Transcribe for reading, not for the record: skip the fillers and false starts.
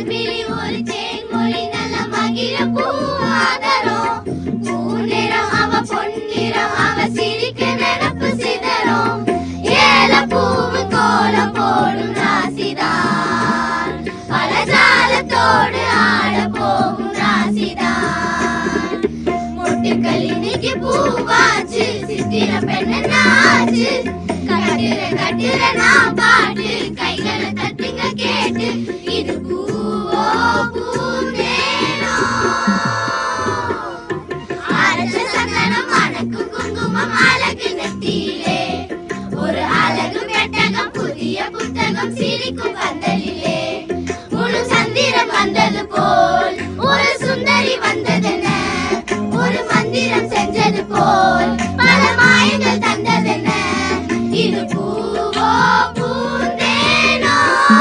மான்விழி ஒரு தேன்மொழி நல்ல மகிழ பூவாதரும் பூநிறம் அவ பொன்னிறம் அவ சிரிக்க நினப்பு சிதறும் ஏல பூவு கோலம் போடும் ராசிதான் பல ஜாலத்தோடு ஆட போகும் ராசிதான் மொட்டுக்கள் இன்னைக்கு பூவாச்சு சித்திர பெண்ணாச்சு கட்டுற கட்டுற நான் பாட்டு கைகளை தட்டுங்க கேட்டு